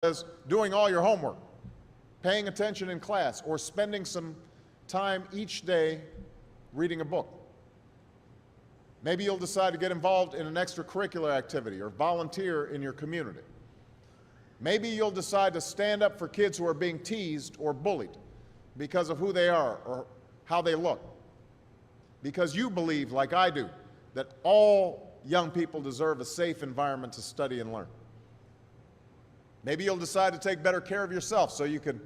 as doing all your homework, paying attention in class, or spending some time each day reading a book. Maybe you'll decide to get involved in an extracurricular activity or volunteer in your community. Maybe you'll decide to stand up for kids who are being teased or bullied because of who they are or how they look. Because you believe, like I do, that all young people deserve a safe environment to study and learn. Maybe you'll decide to take better care of yourself so you can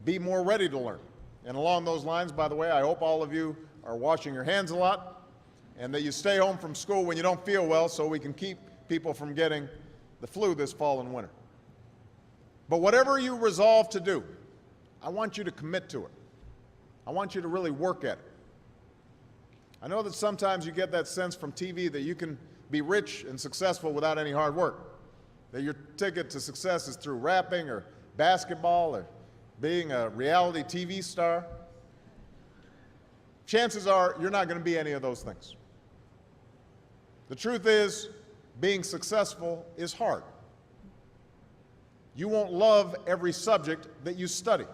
be more ready to learn. And along those lines, by the way, I hope all of you are washing your hands a lot and that you stay home from school when you don't feel well so we can keep people from getting the flu this fall and winter. But whatever you resolve to do, I want you to commit to it. I want you to really work at it. I know that sometimes you get that sense from TV that you can be rich and successful without any hard work, that your ticket to success is through rapping or basketball or being a reality TV star. Chances are you're not going to be any of those things. The truth is, being successful is hard. You won't love every subject that you study.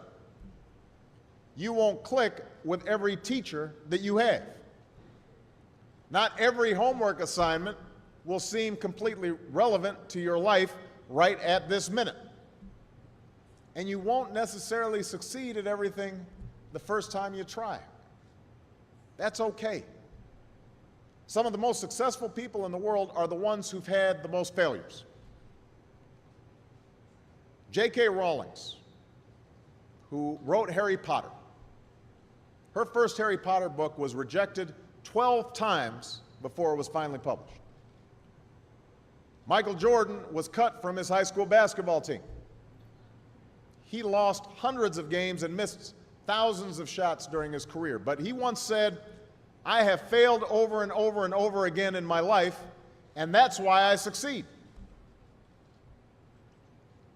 You won't click with every teacher that you have. Not every homework assignment will seem completely relevant to your life right at this minute. And you won't necessarily succeed at everything the first time you try. That's okay. Some of the most successful people in the world are the ones who've had the most failures. J.K. Rowling, who wrote Harry Potter, her first Harry Potter book was rejected 12 times before it was finally published. Michael Jordan was cut from his high school basketball team. He lost hundreds of games and missed thousands of shots during his career. But he once said, "I have failed over and over and over again in my life, and that's why I succeed."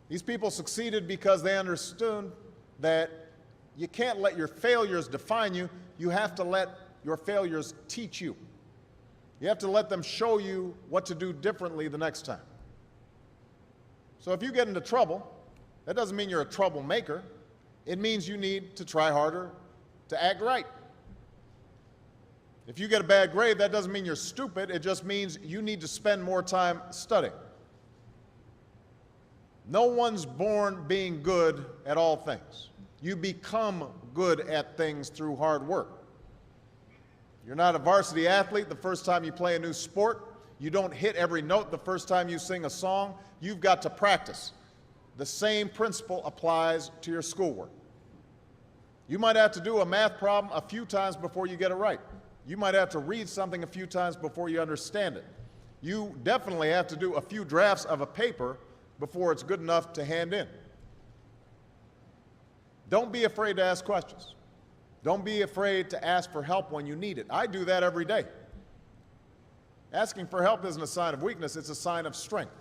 These people succeeded because they understood that you can't let your failures define you. You have to let your failures teach you. You have to let them show you what to do differently the next time. So if you get into trouble, that doesn't mean you're a troublemaker. It means you need to try harder to act right. If you get a bad grade, that doesn't mean you're stupid. It just means you need to spend more time studying. No one's born being good at all things. You become good at things through hard work. You're not a varsity athlete the first time you play a new sport. You don't hit every note the first time you sing a song. You've got to practice. The same principle applies to your schoolwork. You might have to do a math problem a few times before you get it right. You might have to read something a few times before you understand it. You definitely have to do a few drafts of a paper before it's good enough to hand in. Don't be afraid to ask questions. Don't be afraid to ask for help when you need it. I do that every day. Asking for help isn't a sign of weakness, it's a sign of strength,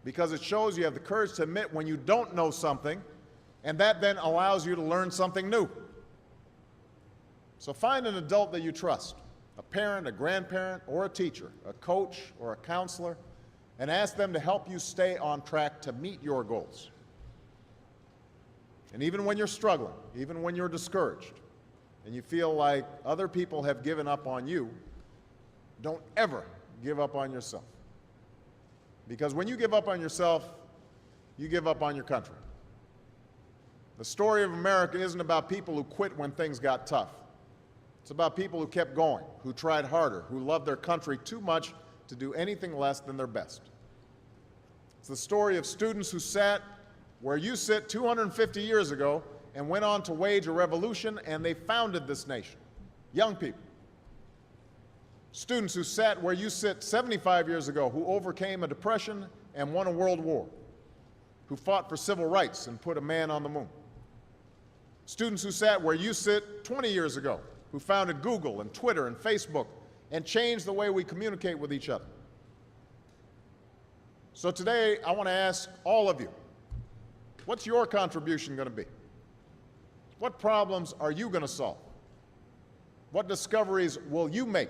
because it shows you have the courage to admit when you don't know something, and that then allows you to learn something new. So find an adult that you trust, a parent, a grandparent, or a teacher, a coach, or a counselor, and ask them to help you stay on track to meet your goals. And even when you're struggling, even when you're discouraged, and you feel like other people have given up on you, don't ever give up on yourself. Because when you give up on yourself, you give up on your country. The story of America isn't about people who quit when things got tough. It's about people who kept going, who tried harder, who loved their country too much to do anything less than their best. It's the story of students who sat where you sit 250 years ago and went on to wage a revolution, and they founded this nation. Young people. Students who sat where you sit 75 years ago, who overcame a depression and won a world war, who fought for civil rights and put a man on the moon. Students who sat where you sit 20 years ago, who founded Google and Twitter and Facebook and changed the way we communicate with each other. So today, I want to ask all of you, what's your contribution going to be? What problems are you going to solve? What discoveries will you make?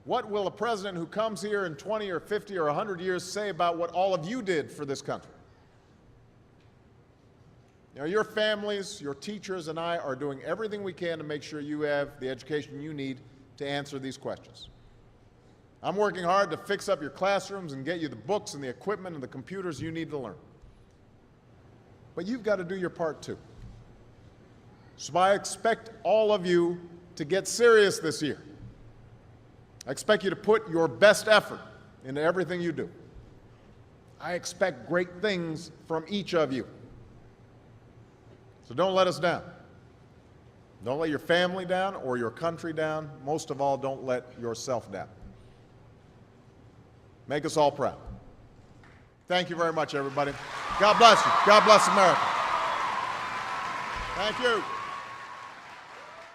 What will a president who comes here in 20 or 50 or 100 years say about what all of you did for this country? You know, your families, your teachers, and I are doing everything we can to make sure you have the education you need to answer these questions. I'm working hard to fix up your classrooms and get you the books and the equipment and the computers you need to learn. But you've got to do your part too. So I expect all of you to get serious this year. I expect you to put your best effort into everything you do. I expect great things from each of you. So don't let us down. Don't let your family down or your country down. Most of all, don't let yourself down. Make us all proud. Thank you very much, everybody. God bless you. God bless America. Thank you.